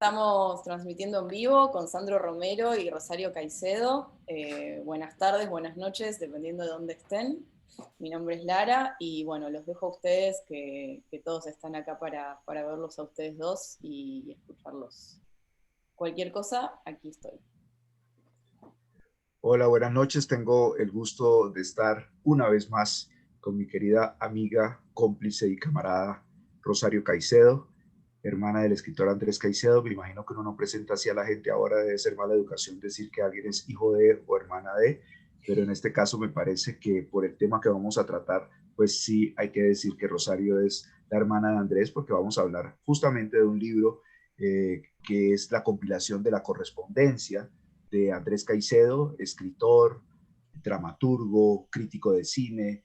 Estamos transmitiendo en vivo con Sandro Romero y Rosario Caicedo. Buenas tardes, buenas noches, dependiendo de dónde estén. Mi nombre es Lara y bueno, los dejo a ustedes, que todos están acá para verlos a ustedes dos y escucharlos. Cualquier cosa, aquí estoy. Hola, buenas noches. Tengo el gusto de estar una vez más con mi querida amiga, cómplice y camarada Rosario Caicedo, hermana del escritor Andrés Caicedo. Me imagino que uno no presenta así a la gente ahora, debe ser mala educación decir que alguien es hijo de o hermana de, pero en este caso me parece que por el tema que vamos a tratar, pues sí hay que decir que Rosario es la hermana de Andrés, porque vamos a hablar justamente de un libro que es la compilación de la correspondencia de Andrés Caicedo, escritor, dramaturgo, crítico de cine,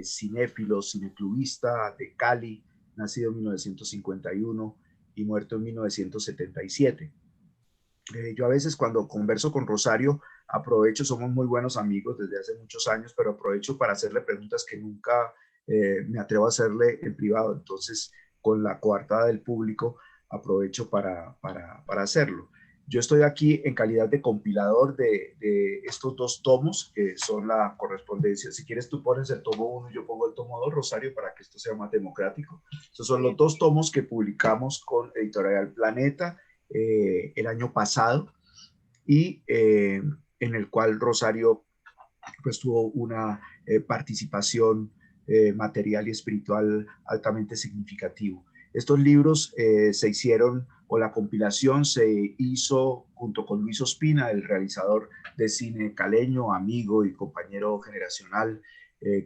cinéfilo, cineclubista de Cali, nacido en 1951 y muerto en 1977. Yo a veces cuando converso con Rosario, aprovecho, somos muy buenos amigos desde hace muchos años, pero aprovecho para hacerle preguntas que nunca me atrevo a hacerle en privado. Entonces, con la coartada del público, aprovecho para hacerlo. Yo estoy aquí en calidad de compilador de estos dos tomos, que son la correspondencia. Si quieres, tú pones el tomo 1 y yo pongo el tomo 2, Rosario, para que esto sea más democrático. Estos son los dos tomos que publicamos con Editorial Planeta el año pasado y en el cual Rosario pues tuvo una participación material y espiritual altamente significativo. Estos libros se hicieron, o la compilación se hizo junto con Luis Ospina, el realizador de cine caleño, amigo y compañero generacional,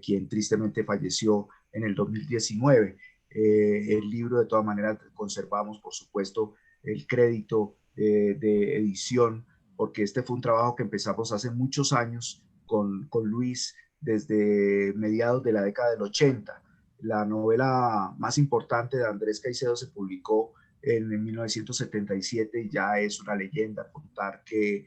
quien tristemente falleció en el 2019. El libro, de todas maneras, conservamos, por supuesto, el crédito de edición, porque este fue un trabajo que empezamos hace muchos años con Luis desde mediados de la década del 80. La novela más importante de Andrés Caicedo se publicó en 1977 y ya es una leyenda contar que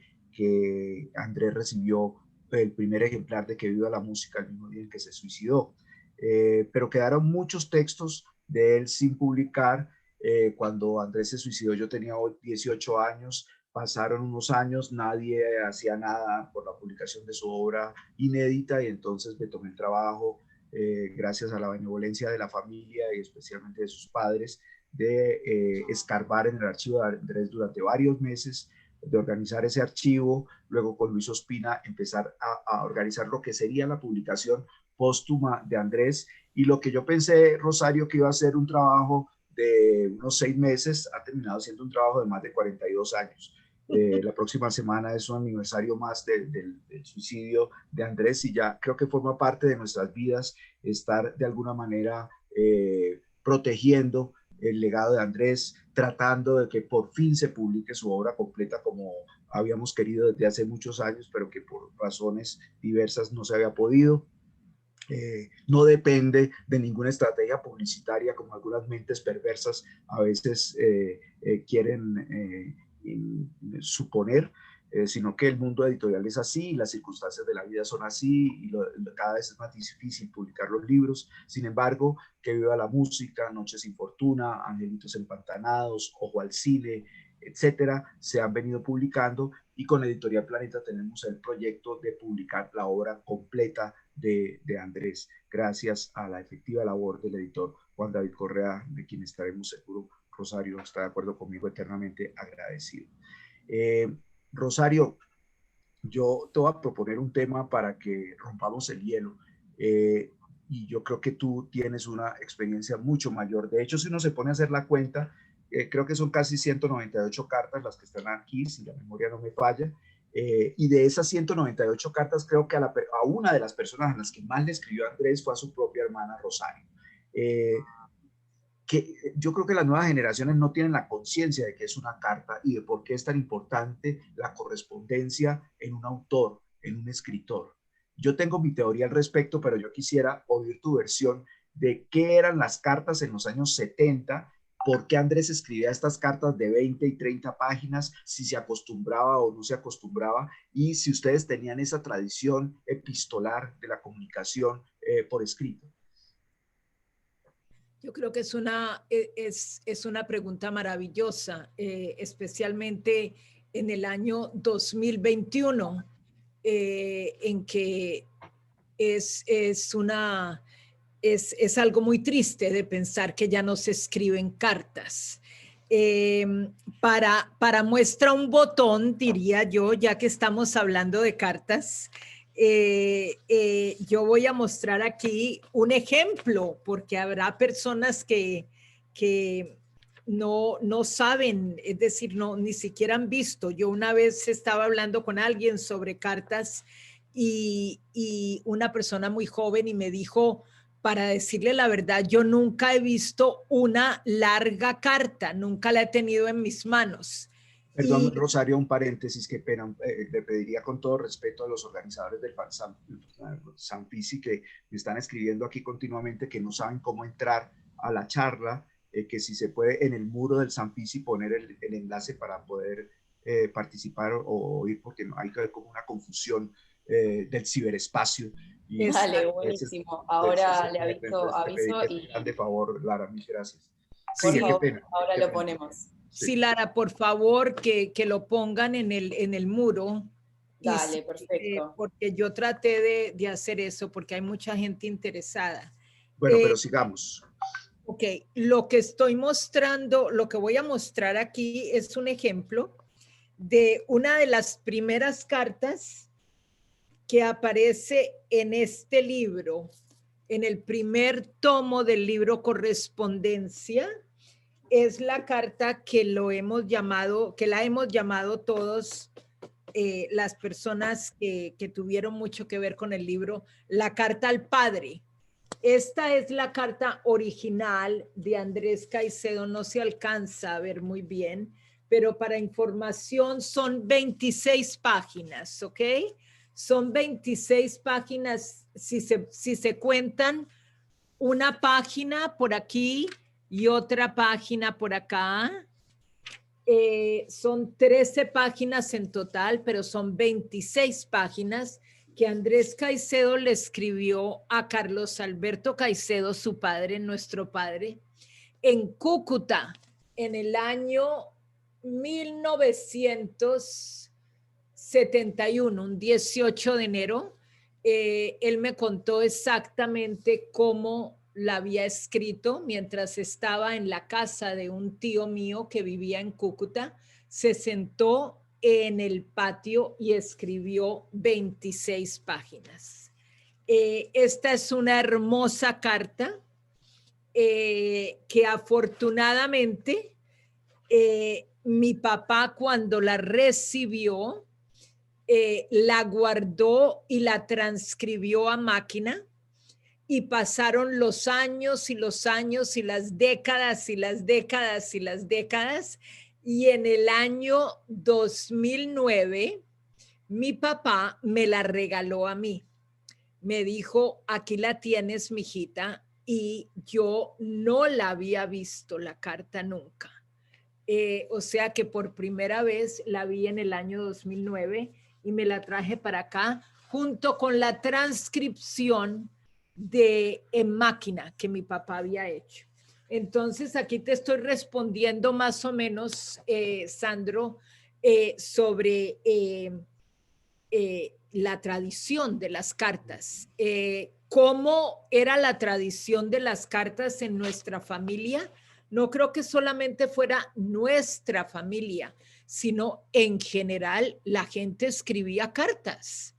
Andrés recibió el primer ejemplar de Que Viva la Música el mismo día en que se suicidó. Pero quedaron muchos textos de él sin publicar. Cuando Andrés se suicidó yo tenía 18 años, pasaron unos años, nadie hacía nada por la publicación de su obra inédita y entonces me tomé el trabajo, gracias a la benevolencia de la familia y especialmente de sus padres, de escarbar en el archivo de Andrés durante varios meses, de organizar ese archivo, luego con Luis Ospina empezar a organizar lo que sería la publicación póstuma de Andrés, y lo que yo pensé, Rosario, que iba a ser un trabajo de unos 6 meses, ha terminado siendo un trabajo de más de 42 años. La próxima semana es un aniversario más del suicidio de Andrés y ya creo que forma parte de nuestras vidas estar de alguna manera protegiendo el legado de Andrés, tratando de que por fin se publique su obra completa como habíamos querido desde hace muchos años, pero que por razones diversas no se había podido. No depende de ninguna estrategia publicitaria como algunas mentes perversas a veces quieren suponer, sino que el mundo editorial es así, las circunstancias de la vida son así y cada vez es más difícil publicar los libros. Sin embargo, Que Viva la Música, Noche sin Fortuna, Angelitos Empantanados, Ojo al Cine, etcétera, se han venido publicando, y con Editorial Planeta tenemos el proyecto de publicar la obra completa de Andrés, gracias a la efectiva labor del editor Juan David Correa, de quien estaremos seguro, Rosario está de acuerdo conmigo, eternamente agradecido. Rosario, yo te voy a proponer un tema para que rompamos el hielo. Y yo creo que tú tienes una experiencia mucho mayor. De hecho, si uno se pone a hacer la cuenta, creo que son casi 198 cartas las que están aquí, si la memoria no me falla. Y de esas 198 cartas, creo que a una de las personas a las que más le escribió Andrés fue a su propia hermana Rosario. Que yo creo que las nuevas generaciones no tienen la conciencia de que es una carta y de por qué es tan importante la correspondencia en un autor, en un escritor. Yo tengo mi teoría al respecto, pero yo quisiera oír tu versión de qué eran las cartas en los años 70, por qué Andrés escribía estas cartas de 20 y 30 páginas, si se acostumbraba o no se acostumbraba, y si ustedes tenían esa tradición epistolar de la comunicación por escrito. Yo creo que es una pregunta maravillosa, especialmente en el año 2021, en que es una, es algo muy triste de pensar que ya no se escriben cartas. Eh, para muestra un botón, diría yo, ya que estamos hablando de cartas, yo voy a mostrar aquí un ejemplo, porque habrá personas que no saben, es decir, no, ni siquiera han visto. Yo una vez estaba hablando con alguien sobre cartas y una persona muy joven y me dijo, para decirle la verdad, yo nunca he visto una larga carta, nunca la he tenido en mis manos. Perdón, Rosario, un paréntesis, qué pena. Le pediría con todo respeto a los organizadores del Sanfisi que me están escribiendo aquí continuamente que no saben cómo entrar a la charla, que si se puede en el muro del Sanfisi poner el enlace para poder participar o oír, porque no, hay como una confusión del ciberespacio. Y Dale, buenísimo. Ahora le aviso y... grande favor, Lara, mil gracias. Por favor, ahora lo ponemos. Sí, Lara, por favor, que lo pongan en el muro. Dale, sí, perfecto. Porque yo traté de hacer eso, porque hay mucha gente interesada. Bueno, pero sigamos. Ok, lo que estoy mostrando, lo que voy a mostrar aquí es un ejemplo de una de las primeras cartas que aparece en este libro, en el primer tomo del libro Correspondencia. Es la carta que la hemos llamado todos las personas que tuvieron mucho que ver con el libro, la carta al padre. Esta es la carta original de Andrés Caicedo, no se alcanza a ver muy bien, pero para información son 26 páginas, ¿ok? Son 26 páginas, si se cuentan, una página por aquí y otra página por acá. Son 13 páginas en total, pero son 26 páginas que Andrés Caicedo le escribió a Carlos Alberto Caicedo, su padre, nuestro padre, en Cúcuta, en el año 1971, un 18 de enero. Él me contó exactamente cómo la había escrito mientras estaba en la casa de un tío mío que vivía en Cúcuta. Se sentó en el patio y escribió 26 páginas. Esta es una hermosa carta que afortunadamente mi papá cuando la recibió la guardó y la transcribió a máquina. Y pasaron los años y los años y las décadas y las décadas y las décadas. Y en el año 2009, mi papá me la regaló a mí. Me dijo, aquí la tienes, mijita. Y yo no la había visto la carta nunca. O sea que por primera vez la vi en el año 2009 y me la traje para acá junto con la transcripción en máquina que mi papá había hecho. Entonces aquí te estoy respondiendo más o menos, Sandro, sobre la tradición de las cartas. ¿Cómo era la tradición de las cartas en nuestra familia? No creo que solamente fuera nuestra familia, sino en general la gente escribía cartas.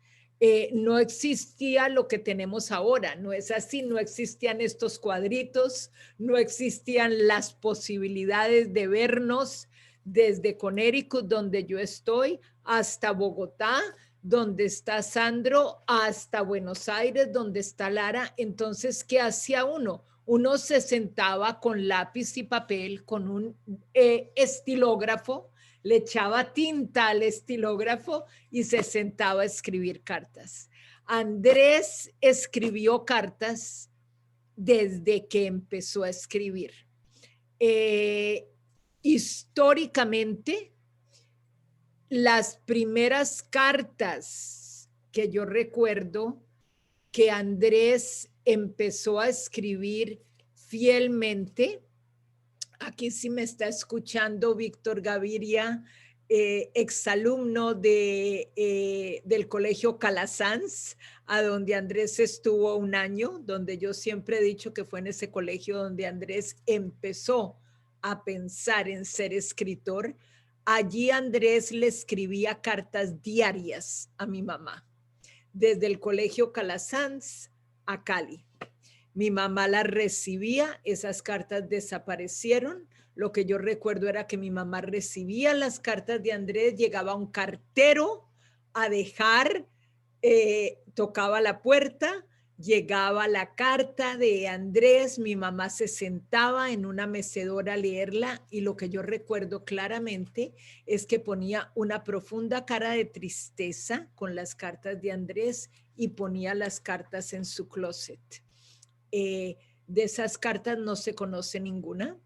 No existía lo que tenemos ahora, no es así, no existían estos cuadritos, no existían las posibilidades de vernos desde Connecticut, donde yo estoy, hasta Bogotá, donde está Sandro, hasta Buenos Aires, donde está Lara. Entonces, ¿qué hacía uno? Uno se sentaba con lápiz y papel, con un estilógrafo, le echaba tinta al estilógrafo y se sentaba a escribir cartas. Andrés escribió cartas desde que empezó a escribir. Históricamente, las primeras cartas que yo recuerdo que Andrés empezó a escribir fielmente. Aquí sí me está escuchando Víctor Gaviria, exalumno del Colegio Calasanz, a donde Andrés estuvo un año, donde yo siempre he dicho que fue en ese colegio donde Andrés empezó a pensar en ser escritor. Allí Andrés le escribía cartas diarias a mi mamá, desde el Colegio Calasanz a Cali. Mi mamá las recibía, esas cartas desaparecieron. Lo que yo recuerdo era que mi mamá recibía las cartas de Andrés, llegaba un cartero a dejar, tocaba la puerta, llegaba la carta de Andrés, mi mamá se sentaba en una mecedora a leerla y lo que yo recuerdo claramente es que ponía una profunda cara de tristeza con las cartas de Andrés y ponía las cartas en su closet. De esas cartas no se conoce ninguna.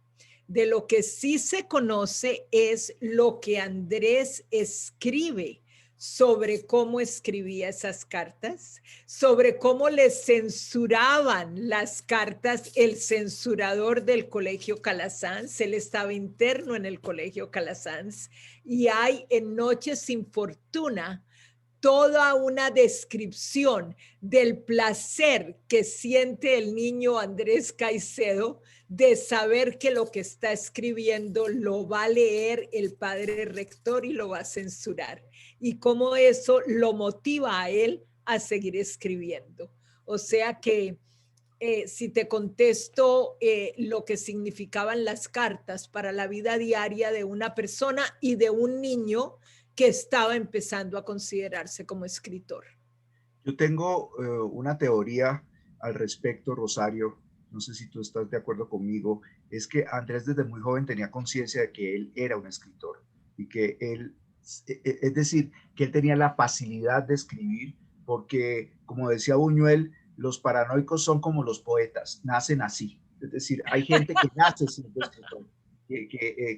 De lo que sí se conoce es lo que Andrés escribe sobre cómo escribía esas cartas, sobre cómo le censuraban las cartas el censurador del Colegio Calasanz. Él estaba interno en el Colegio Calasanz y hay en Noches sin Fortuna toda una descripción del placer que siente el niño Andrés Caicedo de saber que lo que está escribiendo lo va a leer el padre rector y lo va a censurar, y cómo eso lo motiva a él a seguir escribiendo. O sea que si te contesto lo que significaban las cartas para la vida diaria de una persona y de un niño que estaba empezando a considerarse como escritor. Yo tengo una teoría al respecto, Rosario, no sé si tú estás de acuerdo conmigo, es que Andrés desde muy joven tenía conciencia de que él era un escritor y que él, es decir, que él tenía la facilidad de escribir porque, como decía Buñuel, los paranoicos son como los poetas, nacen así. Es decir, hay gente que nace siendo escritor.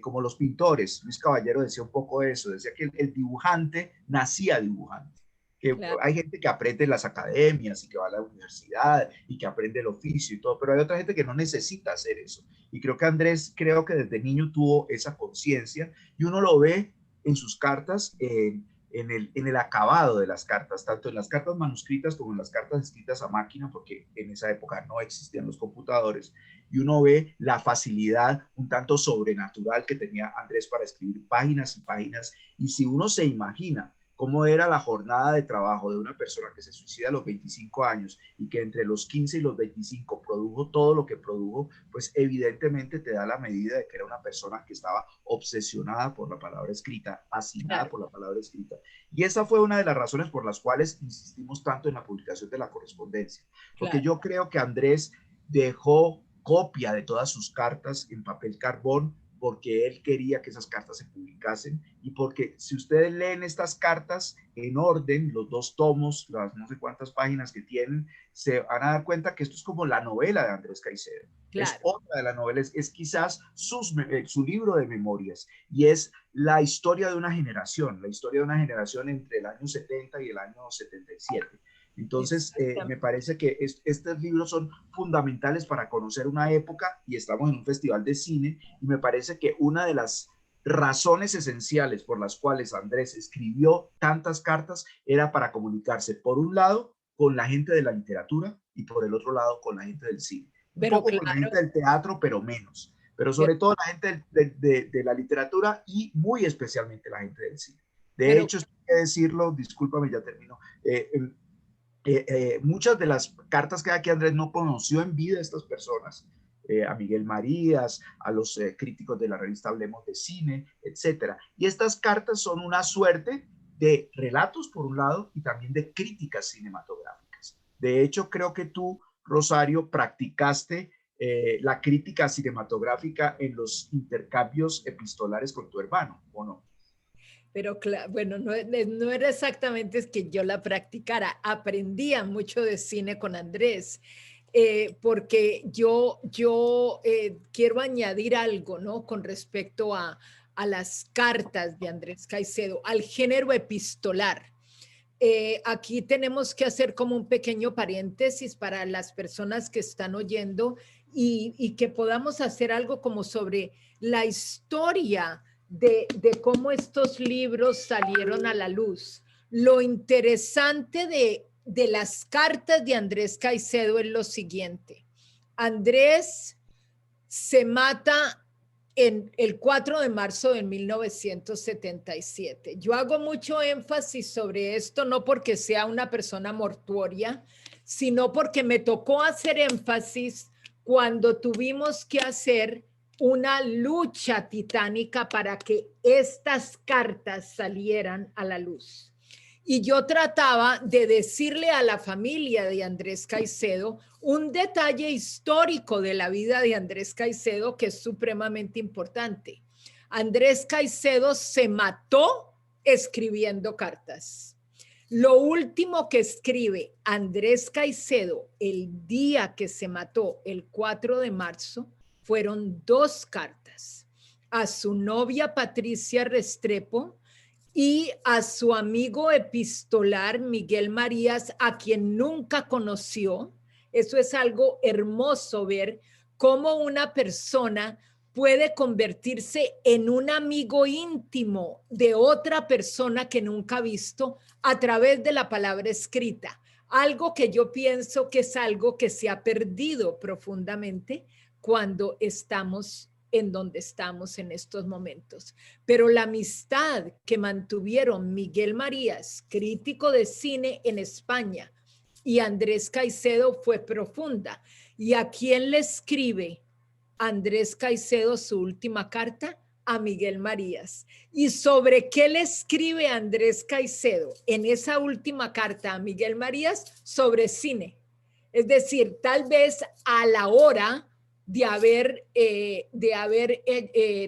Como los pintores, Luis Caballero decía un poco eso, decía que el dibujante nacía dibujante, que claro. Hay gente que aprende en las academias y que va a la universidad y que aprende el oficio y todo, pero hay otra gente que no necesita hacer eso, y creo que Andrés, creo que desde niño tuvo esa conciencia, y uno lo ve en sus cartas, en el acabado de las cartas, tanto en las cartas manuscritas como en las cartas escritas a máquina, porque en esa época no existían los computadores, y uno ve la facilidad un tanto sobrenatural que tenía Andrés para escribir páginas y páginas, y si uno se imagina cómo era la jornada de trabajo de una persona que se suicida a los 25 años y que entre los 15 y los 25 produjo todo lo que produjo, pues evidentemente te da la medida de que era una persona que estaba obsesionada por la palabra escrita, fascinada claro. por la palabra escrita. Y esa fue una de las razones por las cuales insistimos tanto en la publicación de la correspondencia, porque claro. yo creo que Andrés dejó copia de todas sus cartas en papel carbón, porque él quería que esas cartas se publicasen y porque si ustedes leen estas cartas en orden, los 2 tomos, las no sé cuántas páginas que tienen, se van a dar cuenta que esto es como la novela de Andrés Caicedo. Claro. Es otra de las novelas, es quizás su libro de memorias y es la historia de una generación, entre el año 70 y el año 77. Entonces, me parece que estos libros son fundamentales para conocer una época y estamos en un festival de cine y me parece que una de las razones esenciales por las cuales Andrés escribió tantas cartas era para comunicarse, por un lado, con la gente de la literatura y por el otro lado, con la gente del cine. Un poco claro. con la gente del teatro, pero menos. Pero sobre todo la gente de la literatura y muy especialmente la gente del cine. De hecho, esto hay que decirlo, discúlpame, ya termino. Muchas de las cartas que aquí Andrés no conoció en vida a estas personas, a Miguel Marías, a los críticos de la revista Hablemos de Cine, etcétera. Y estas cartas son una suerte de relatos, por un lado, y también de críticas cinematográficas. De hecho, creo que tú, Rosario, practicaste la crítica cinematográfica en los intercambios epistolares con tu hermano, ¿o no? Pero bueno, no era exactamente que yo la practicara, aprendía mucho de cine con Andrés, porque yo quiero añadir algo, ¿no? Con respecto a las cartas de Andrés Caicedo, al género epistolar. Aquí tenemos que hacer como un pequeño paréntesis para las personas que están oyendo y que podamos hacer algo como sobre la historia de cómo estos libros salieron a la luz. Lo interesante de las cartas de Andrés Caicedo es lo siguiente. Andrés se mata en el 4 de marzo de 1977. Yo hago mucho énfasis sobre esto, no porque sea una persona mortuoria, sino porque me tocó hacer énfasis cuando tuvimos que hacer una lucha titánica para que estas cartas salieran a la luz. Y yo trataba de decirle a la familia de Andrés Caicedo un detalle histórico de la vida de Andrés Caicedo que es supremamente importante. Andrés Caicedo se mató escribiendo cartas. Lo último que escribe Andrés Caicedo el día que se mató, el 4 de marzo, fueron 2 cartas a su novia Patricia Restrepo y a su amigo epistolar Miguel Marías, a quien nunca conoció. Eso es algo hermoso ver cómo una persona puede convertirse en un amigo íntimo de otra persona que nunca ha visto a través de la palabra escrita. Algo que yo pienso que es algo que se ha perdido profundamente cuando estamos en donde estamos en estos momentos. Pero la amistad que mantuvieron Miguel Marías, crítico de cine en España, y Andrés Caicedo fue profunda. ¿Y a quién le escribe Andrés Caicedo su última carta? A Miguel Marías. ¿Y sobre qué le escribe Andrés Caicedo en esa última carta a Miguel Marías? Sobre cine. Es decir, tal vez a la hora de haber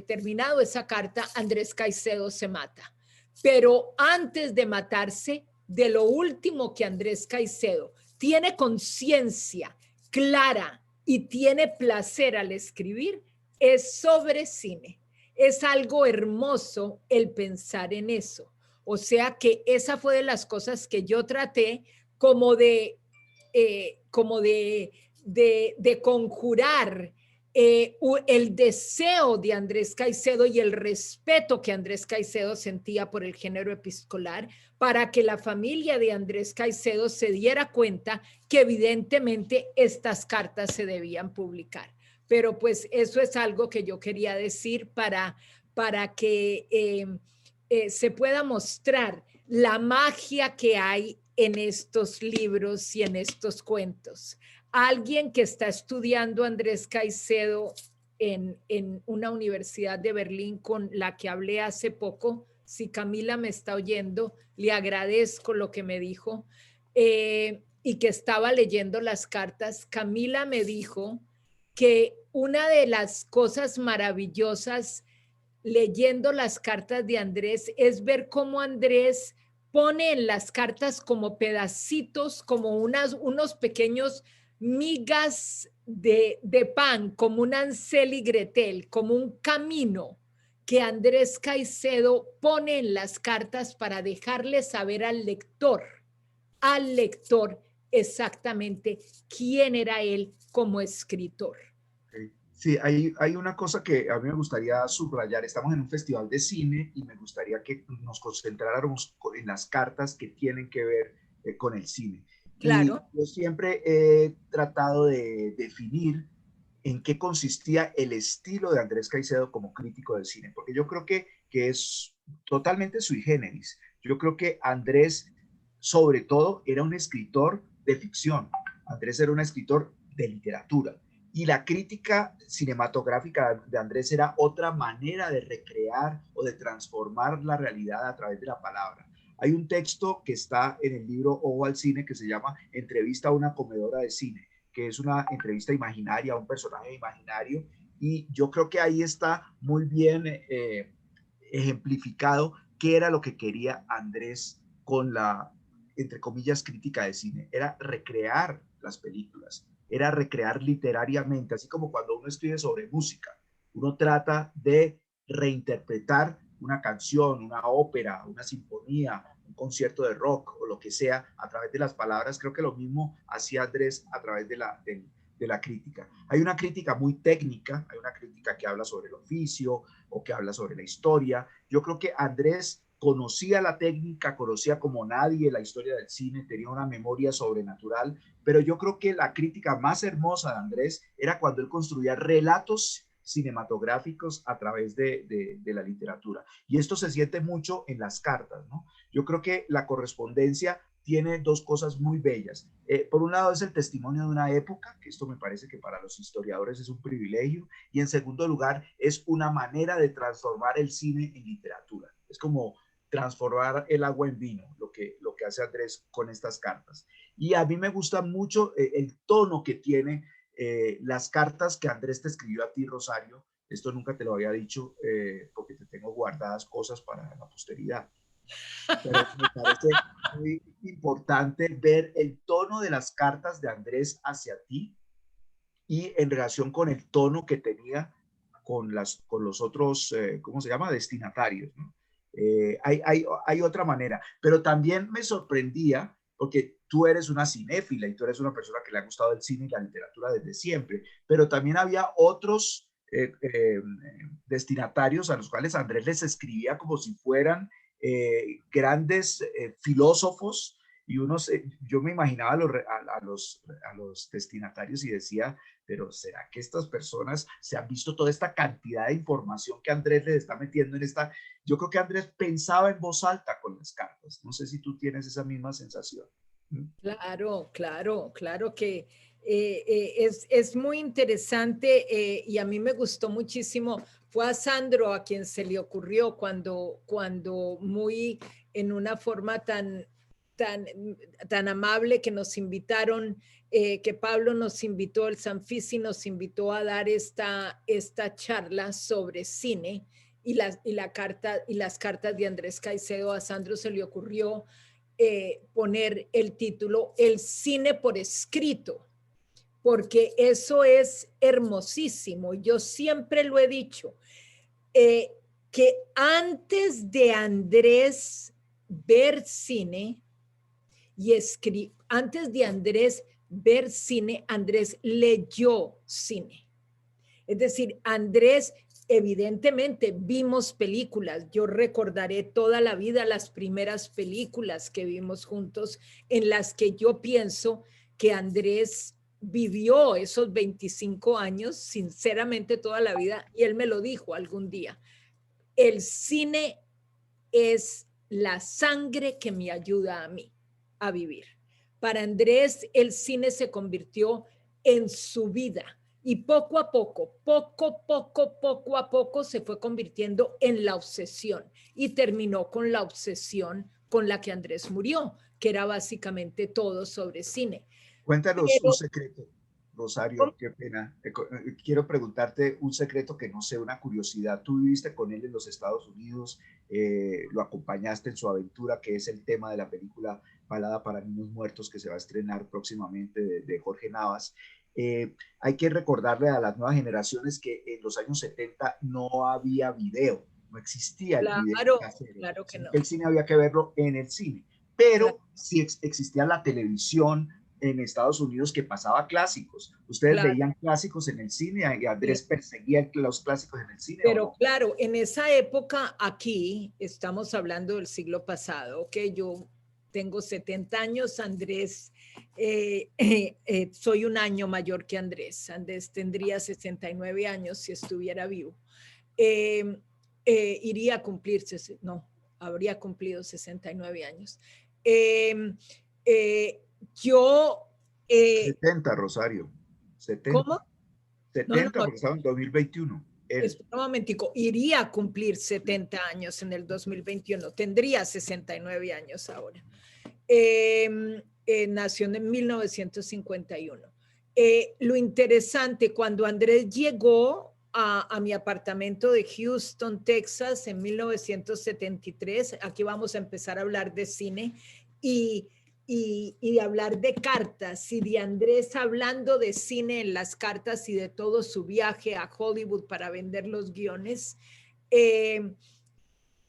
terminado esa carta, Andrés Caicedo se mata. Pero antes de matarse, de lo último que Andrés Caicedo tiene conciencia clara y tiene placer al escribir, es sobre cine. Es algo hermoso el pensar en eso. O sea que esa fue de las cosas que yo traté como de conjurar el deseo de Andrés Caicedo y el respeto que Andrés Caicedo sentía por el género epistolar, para que la familia de Andrés Caicedo se diera cuenta que evidentemente estas cartas se debían publicar. Pero pues eso es algo que yo quería decir para que se pueda mostrar la magia que hay en estos libros y en estos cuentos. Alguien que está estudiando Andrés Caicedo en una universidad de Berlín con la que hablé hace poco, si Camila me está oyendo, le agradezco lo que me dijo, y que estaba leyendo las cartas. Camila me dijo que una de las cosas maravillosas leyendo las cartas de Andrés es ver cómo Andrés pone en las cartas como pedacitos, como unos pequeños migas de pan, como un Hansel y Gretel, como un camino que Andrés Caicedo pone en las cartas para dejarle saber al lector exactamente quién era él como escritor. Sí, hay una cosa que a mí me gustaría subrayar. Estamos en un festival de cine y me gustaría que nos concentráramos en las cartas que tienen que ver con el cine. Claro. Y yo siempre he tratado de definir en qué consistía el estilo de Andrés Caicedo como crítico del cine, porque yo creo que es totalmente sui generis. Yo creo que Andrés, sobre todo, era un escritor de ficción. Andrés era un escritor de literatura. Y la crítica cinematográfica de Andrés era otra manera de recrear o de transformar la realidad a través de la palabra. Hay un texto que está en el libro Ojo al Cine que se llama Entrevista a una comedora de cine, que es una entrevista imaginaria a un personaje imaginario, y yo creo que ahí está muy bien ejemplificado qué era lo que quería Andrés con la, entre comillas, crítica de cine. Era recrear las películas, era recrear literariamente, así como cuando uno escribe sobre música, uno trata de reinterpretar una canción, una ópera, una sinfonía, un concierto de rock o lo que sea a través de las palabras. Creo que lo mismo hacía Andrés a través de la crítica. Hay una crítica muy técnica, hay una crítica que habla sobre el oficio o que habla sobre la historia. Yo creo que Andrés conocía la técnica, conocía como nadie la historia del cine, tenía una memoria sobrenatural, pero yo creo que la crítica más hermosa de Andrés era cuando él construía relatos cinematográficos a través de la literatura. Y esto se siente mucho en las cartas, ¿no? Yo creo que la correspondencia tiene dos cosas muy bellas. Por un lado es el testimonio de una época, que esto me parece que para los historiadores es un privilegio, y en segundo lugar es una manera de transformar el cine en literatura. Es como transformar el agua en vino, lo que hace Andrés con estas cartas. Y a mí me gusta mucho el tono que tiene las cartas que Andrés te escribió a ti, Rosario. Esto nunca te lo había dicho porque te tengo guardadas cosas para la posteridad. Pero me parece muy importante ver el tono de las cartas de Andrés hacia ti y en relación con el tono que tenía con los otros, ¿cómo se llama? Destinatarios, ¿no? Hay otra manera, pero también me sorprendía porque tú eres una cinéfila y tú eres una persona que le ha gustado el cine y la literatura desde siempre, pero también había otros destinatarios a los cuales Andrés les escribía como si fueran grandes filósofos y unos, yo me imaginaba a los destinatarios y decía, pero ¿será que estas personas se han visto toda esta cantidad de información que Andrés les está metiendo en esta? Yo creo que Andrés pensaba en voz alta con las cartas. No sé si tú tienes esa misma sensación. Claro, claro, claro que es muy interesante y a mí me gustó muchísimo. Fue a Sandro a quien se le ocurrió cuando muy en una forma tan amable que nos invitaron, que Pablo nos invitó, el Sanfisi nos invitó a dar esta charla sobre cine y las cartas de Andrés Caicedo. A Sandro se le ocurrió poner el título El cine por escrito, porque eso es hermosísimo. Yo siempre lo he dicho, que antes de Andrés ver cine y antes de Andrés ver cine, Andrés leyó cine. Es decir, Andrés, evidentemente vimos películas. Yo recordaré toda la vida las primeras películas que vimos juntos, en las que yo pienso que Andrés vivió esos 25 años, sinceramente toda la vida, y él me lo dijo algún día. El cine es la sangre que me ayuda a mí a vivir. Para Andrés, el cine se convirtió en su vida y poco a poco se fue convirtiendo en la obsesión y terminó con la obsesión con la que Andrés murió, que era básicamente todo sobre cine. Cuéntanos un secreto, Rosario, ¿Cómo? qué pena. Quiero preguntarte un secreto que no sé, una curiosidad. Tú viviste con él en los Estados Unidos, lo acompañaste en su aventura, que es el tema de la película Balada para Niños Muertos, que se va a estrenar próximamente de Jorge Navas. Hay que recordarle a las nuevas generaciones que en los años 70 no había video, no existía el video casero, Claro que sino no. que el cine había que verlo en el cine. Pero sí existía la televisión en Estados Unidos que pasaba clásicos. ¿Ustedes Claro. veían clásicos en el cine y Andrés perseguía los clásicos en el cine o Pero no? claro, en esa época aquí, estamos hablando del siglo pasado, que yo tengo 70 años, Andrés, soy un año mayor que Andrés. Andrés tendría 69 años si estuviera vivo. Eh, iría a cumplirse, no, habría cumplido 69 años. Eh, eh, yo... 70, Rosario. 70. ¿Cómo? No, no, 70 no, porque estaba en 2021. Él. espera un momentico, iría a cumplir 70 años en el 2021, tendría 69 años ahora. Nació en 1951. Lo interesante, cuando Andrés llegó a mi apartamento de Houston, Texas, en 1973, aquí vamos a empezar a hablar de cine, y de hablar de cartas y de Andrés hablando de cine en las cartas y de todo su viaje a Hollywood para vender los guiones.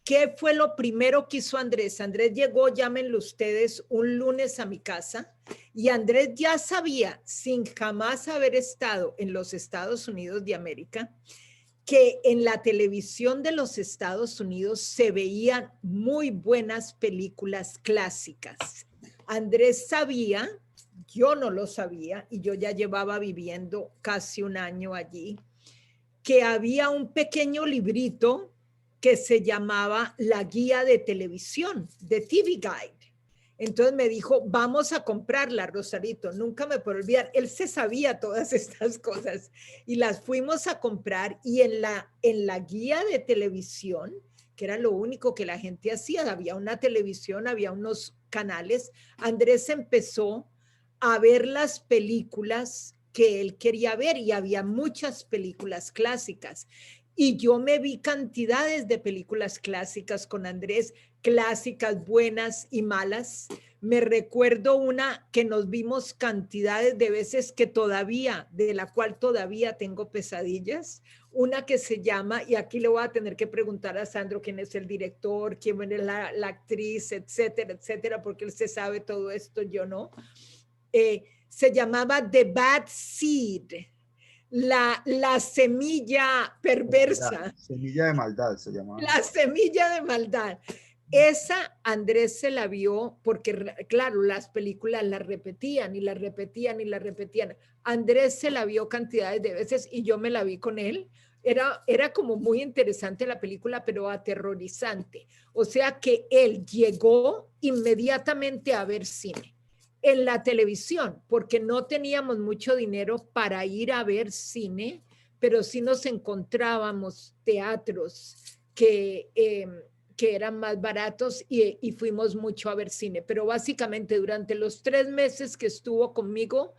¿qué fue lo primero que hizo Andrés? Andrés llegó, llámenlo ustedes, un lunes a mi casa y Andrés ya sabía, sin jamás haber estado en los Estados Unidos de América, que en la televisión de los Estados Unidos se veían muy buenas películas clásicas. Andrés sabía, yo no lo sabía, y yo ya llevaba viviendo casi un año allí, que había un pequeñño librito que se llamaba La Guía de Televisión, de TV Guide. Entonces me dijo, vamos a comprarla, Rosarito. Nunca me puedo olvidar. Él se sabía todas estas cosas y las fuimos a comprar y en la guía de televisión, que era lo único que la gente hacía, había una televisión, había unos canales, Andrés empezó a ver las películas que él quería ver y había muchas películas clásicas. Y yo me vi cantidades de películas clásicas con Andrés, clásicas buenas y malas. Me recuerdo una que nos vimos cantidades de veces que todavía, de la cual todavía tengo pesadillas. Una que se llama, y aquí le voy a tener que preguntar a Sandro quién es el director, quién es la actriz, etcétera, etcétera, porque él se sabe todo esto, yo no. Se llamaba The Bad Seed. La semilla perversa. Semilla de maldad se llamaba. La semilla de maldad. Esa Andrés se la vio porque, claro, las películas las repetían y las repetían y las repetían. Andrés se la vio cantidades de veces y yo me la vi con él. Era como muy interesante la película, pero aterrorizante. O sea que él llegó inmediatamente a ver cine en la televisión, porque no teníamos mucho dinero para ir a ver cine, pero sí nos encontrábamos teatros que eran más baratos y fuimos mucho a ver cine. Pero básicamente durante los 3 meses que estuvo conmigo,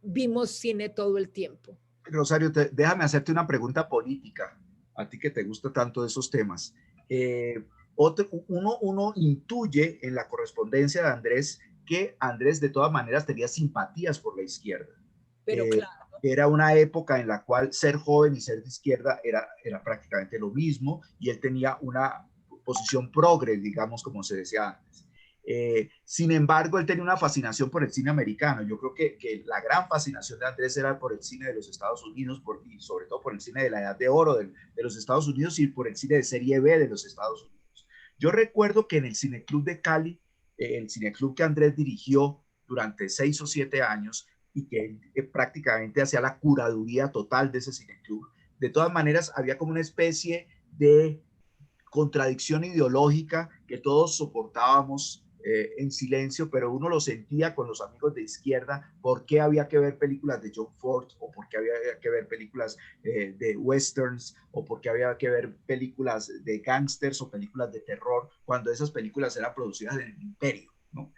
vimos cine todo el tiempo. Rosario, déjame hacerte una pregunta política, a ti que te gusta tanto de esos temas. Uno intuye en la correspondencia de Andrés que Andrés de todas maneras tenía simpatías por la izquierda. Pero claro. Era una época en la cual ser joven y ser de izquierda era prácticamente lo mismo y él tenía una posición progre, digamos, como se decía antes. Sin embargo, él tenía una fascinación por el cine americano. Yo creo que la gran fascinación de Andrés era por el cine de los Estados Unidos y sobre todo por el cine de la Edad de Oro de los Estados Unidos y por el cine de serie B de los Estados Unidos. Yo recuerdo que en el Cineclub de Cali, el cineclub que Andrés dirigió durante 6 o 7 años y que prácticamente hacía la curaduría total de ese cineclub, de todas maneras había como una especie de contradicción ideológica que todos soportábamos en silencio, pero uno lo sentía con los amigos de izquierda, por qué había que ver películas de John Ford, o por qué había que ver películas de westerns, o por qué había que ver películas de gángsters o películas de terror, cuando esas películas eran producidas en el imperio, ¿no?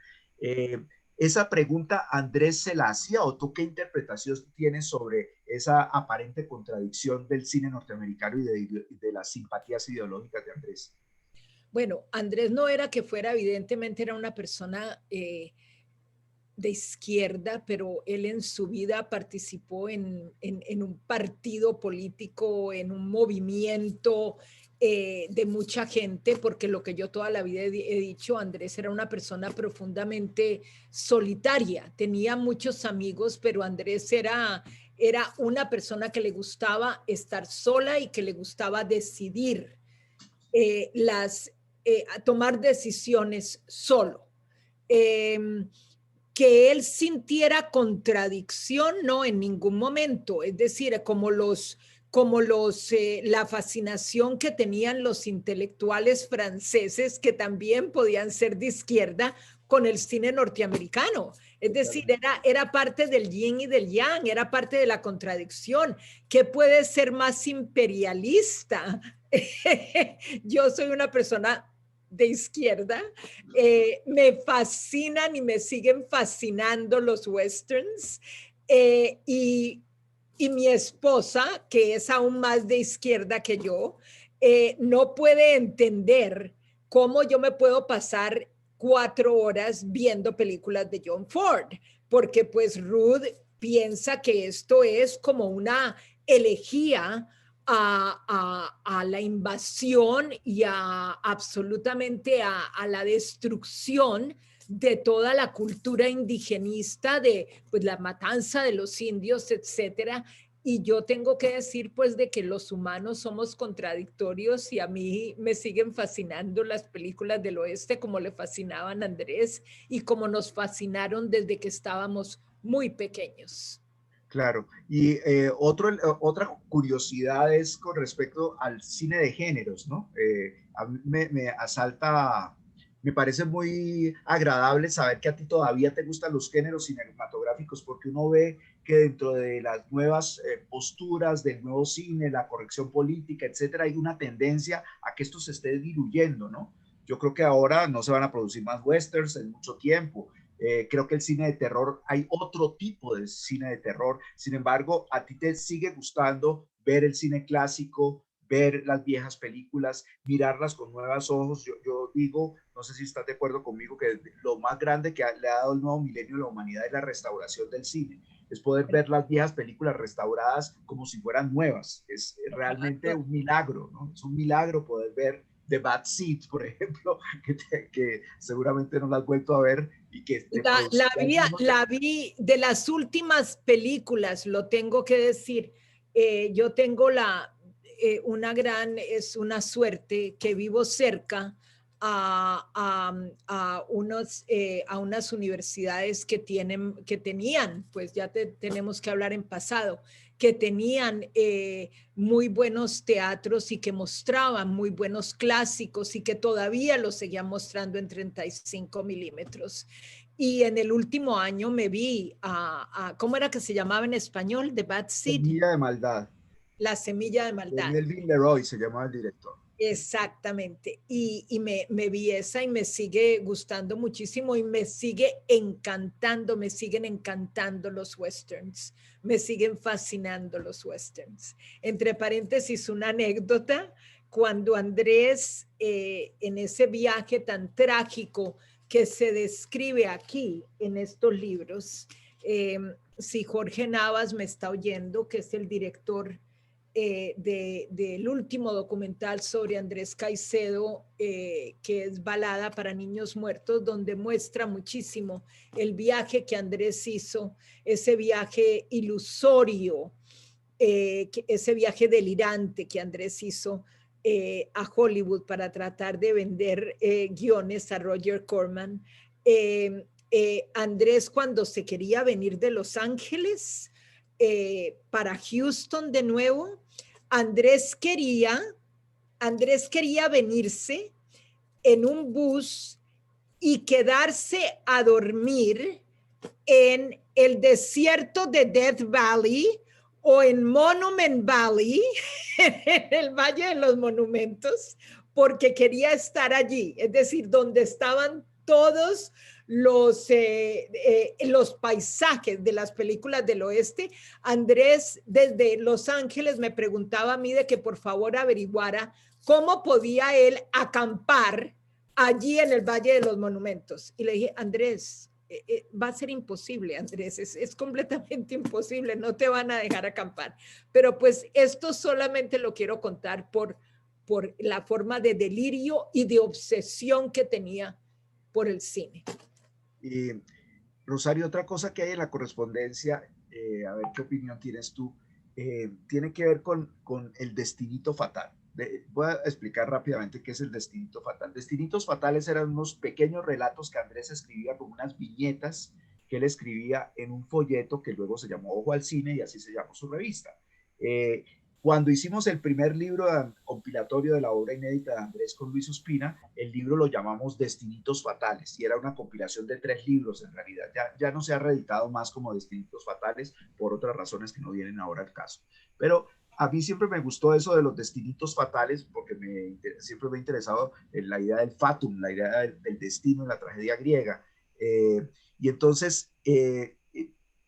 Esa pregunta Andrés se la hacía, o tú qué interpretación tienes sobre esa aparente contradicción del cine norteamericano y de las simpatías ideológicas de Andrés. Bueno, Andrés no era que fuera, evidentemente era una persona de izquierda, pero él en su vida participó en un partido político, en un movimiento de mucha gente, porque lo que yo toda la vida he dicho, Andrés era una persona profundamente solitaria, tenía muchos amigos, pero Andrés era una persona que le gustaba estar sola y que le gustaba decidir tomar decisiones solo. Que él sintiera contradicción, no, en ningún momento, es decir, la fascinación que tenían los intelectuales franceses, que también podían ser de izquierda, con el cine norteamericano. Es decir, era parte del yin y del yang, era parte de la contradicción. ¿Qué puede ser más imperialista? Yo soy una persona de izquierda, me fascinan y me siguen fascinando los westerns, y mi esposa, que es aún más de izquierda que yo, no puede entender cómo yo me puedo pasar 4 horas viendo películas de John Ford, porque pues Ruth piensa que esto es como una elegía a a la invasión y absolutamente a la destrucción de toda la cultura indigenista, de pues, la matanza de los indios, etcétera. Y yo tengo que decir pues de que los humanos somos contradictorios y a mí me siguen fascinando las películas del oeste como le fascinaban a Andrés y como nos fascinaron desde que estábamos muy pequeños. Claro, y otra curiosidad es con respecto al cine de géneros, ¿no? A mí me asalta, me parece muy agradable saber que a ti todavía te gustan los géneros cinematográficos, porque uno ve que dentro de las nuevas posturas del nuevo cine, la corrección política, etcétera, hay una tendencia a que esto se esté diluyendo, ¿no? Yo creo que ahora no se van a producir más westerns en mucho tiempo. Creo que el cine de terror, hay otro tipo de cine de terror. Sin embargo, a ti te sigue gustando ver el cine clásico, ver las viejas películas, mirarlas con nuevos ojos. Yo digo, no sé si estás de acuerdo conmigo, que lo más grande que le ha dado el nuevo milenio a la humanidad es la restauración del cine. Es poder ver las viejas películas restauradas como si fueran nuevas. Es realmente un milagro, ¿no? Es un milagro poder ver The Bad Seeds, por ejemplo, que seguramente no la has vuelto a ver y que te producía La vi de las últimas películas, lo tengo que decir. Yo tengo es una suerte que vivo cerca a unas universidades que tenían, pues ya tenemos que hablar en pasado, que tenían muy buenos teatros y que mostraban muy buenos clásicos y que todavía los seguían mostrando en 35 milímetros. Y en el último año me vi ¿cómo era que se llamaba en español? The Bad Seed. Semilla de Maldad. La Semilla de De Maldad. Melvin Leroy se llamaba el director. Exactamente. Y me vi esa y me sigue gustando muchísimo y me sigue encantando, me siguen encantando los westerns, me siguen fascinando los westerns. Entre paréntesis, una anécdota, cuando Andrés, en ese viaje tan trágico que se describe aquí en estos libros, si Jorge Navas me está oyendo, que es el director del último documental sobre Andrés Caicedo, que es Balada para Niños Muertos, donde muestra muchísimo el viaje que Andrés hizo, ese viaje ilusorio, ese viaje delirante que Andrés hizo a Hollywood para tratar de vender guiones a Roger Corman. Andrés, cuando se quería venir de Los Ángeles para Houston de nuevo, Andrés quería venirse en un bus y quedarse a dormir en el desierto de Death Valley o en Monument Valley, en el Valle de los Monumentos, porque quería estar allí, es decir, donde estaban todos los paisajes de las películas del oeste. Andrés desde Los Ángeles me preguntaba a mí de que por favor averiguara cómo podía él acampar allí en el Valle de los Monumentos. Y le dije, Andrés, va a ser imposible, Andrés, es completamente imposible, no te van a dejar acampar. Pero pues esto solamente lo quiero contar por la forma de delirio y de obsesión que tenía por el cine. Y Rosario, otra cosa que hay en la correspondencia, a ver qué opinión tienes tú, tiene que ver con el destinito fatal. Voy a explicar rápidamente qué es el destinito fatal. Destinitos fatales eran unos pequeños relatos que Andrés escribía como unas viñetas que él escribía en un folleto que luego se llamó Ojo al Cine y así se llamó su revista. Cuando hicimos el primer libro compilatorio de la obra inédita de Andrés con Luis Ospina, el libro lo llamamos Destinitos Fatales y era una compilación de 3 libros en realidad. Ya no se ha reeditado más como Destinitos Fatales por otras razones que no vienen ahora al caso. Pero a mí siempre me gustó eso de los destinitos fatales porque siempre me ha interesado en la idea del fatum, la idea del destino en la tragedia griega. Y entonces,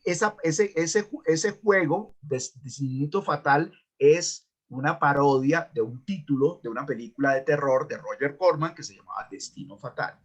ese juego de destinito fatal es una parodia de un título de una película de terror de Roger Corman que se llamaba Destino Fatal.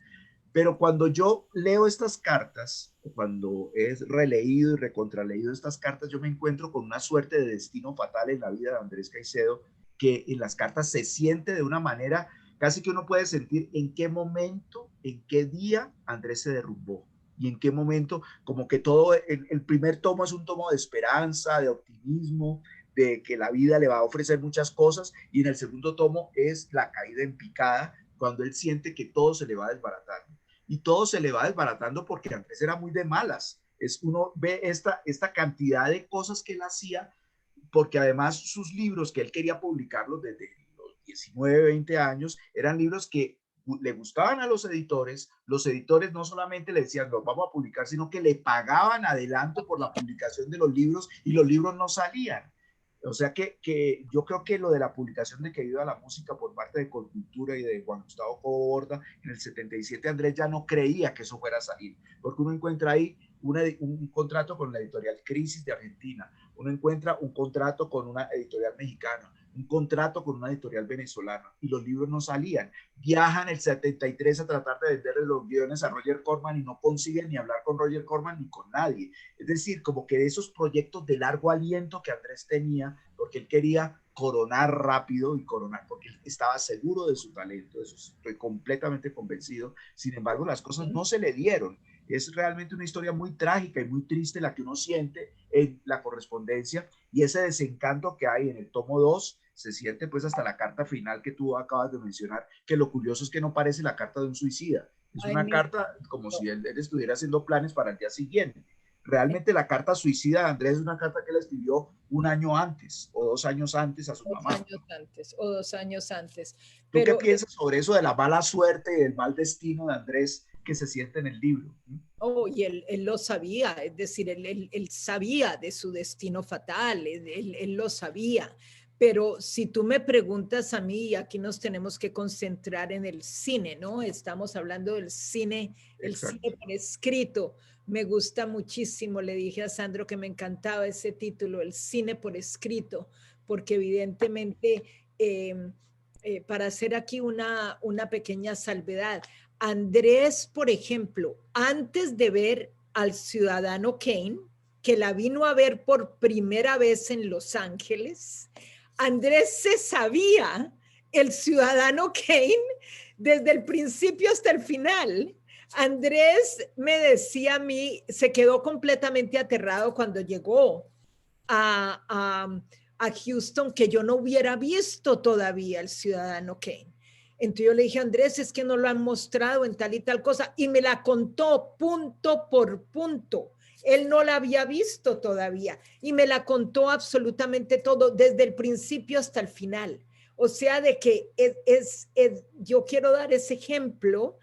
Pero cuando yo leo estas cartas, cuando he releído y recontraleído estas cartas, yo me encuentro con una suerte de destino fatal en la vida de Andrés Caicedo que en las cartas se siente de una manera, casi que uno puede sentir en qué momento, en qué día Andrés se derrumbó y en qué momento, como que todo, el primer tomo es un tomo de esperanza, de optimismo, de que la vida le va a ofrecer muchas cosas, y en el segundo tomo es la caída en picada, cuando él siente que todo se le va desbaratando. Y todo se le va desbaratando porque Andrés era muy de malas. Uno ve esta cantidad de cosas que él hacía, porque además sus libros que él quería publicarlos desde los 19, 20 años, eran libros que le gustaban a los editores no solamente le decían, los vamos a publicar, sino que le pagaban adelanto por la publicación de los libros y los libros no salían. O sea que yo creo que lo de la publicación de Querido a la Música por parte de Colcultura y de Juan Gustavo Cobo Borda en el 77, Andrés ya no creía que eso fuera a salir, porque uno encuentra ahí un contrato con la editorial Crisis de Argentina, uno encuentra un contrato con una editorial mexicana, un contrato con una editorial venezolana, y los libros no salían. Viajan el 73 a tratar de venderle los guiones a Roger Corman y no consiguen ni hablar con Roger Corman ni con nadie. Es decir, como que de esos proyectos de largo aliento que Andrés tenía, porque él quería coronar rápido y coronar, porque él estaba seguro de su talento, de eso estoy completamente convencido. Sin embargo, las cosas no se le dieron. Es realmente una historia muy trágica y muy triste la que uno siente en la correspondencia, y ese desencanto que hay en el tomo 2 se siente pues hasta la carta final que tú acabas de mencionar, que lo curioso es que no parece la carta de un suicida, es una carta como si él estuviera haciendo planes para el día siguiente. Realmente la carta suicida de Andrés es una carta que él escribió un año antes o 2 años antes a su mamá. 2 años antes o 2 años antes. ¿Tú qué piensas sobre eso de la mala suerte y del mal destino de Andrés que se siente en el libro? Oh, y él lo sabía, es decir, él sabía de su destino fatal, él lo sabía. Pero si tú me preguntas a mí, aquí nos tenemos que concentrar en el cine, ¿no? Estamos hablando del cine, el cine por escrito. Me gusta muchísimo, le dije a Sandro que me encantaba ese título, el cine por escrito, porque evidentemente, para hacer aquí una pequeña salvedad, Andrés, por ejemplo, antes de ver al Ciudadano Kane, que la vino a ver por primera vez en Los Ángeles, Andrés se sabía el Ciudadano Kane desde el principio hasta el final. Andrés me decía a mí, se quedó completamente aterrado cuando llegó a Houston, que yo no hubiera visto todavía el Ciudadano Kane. Entonces yo le dije, Andrés, es que no lo han mostrado en tal y tal cosa, y me la contó punto por punto. Él no la había visto todavía y me la contó absolutamente todo, desde el principio hasta el final. O sea, de que yo quiero dar ese ejemplo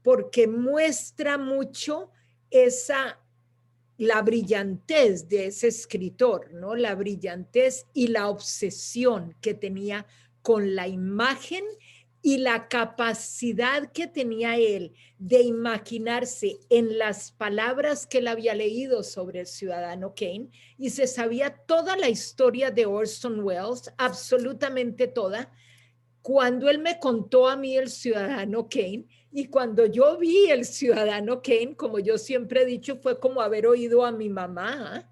porque muestra mucho la brillantez de ese escritor, ¿no? La brillantez y la obsesión que tenía con la imagen y la capacidad que tenía él de imaginarse en las palabras que él había leído sobre el Ciudadano Kane, y se sabía toda la historia de Orson Welles, absolutamente toda. Cuando él me contó a mí el Ciudadano Kane, y cuando yo vi el Ciudadano Kane, como yo siempre he dicho, fue como haber oído a mi mamá,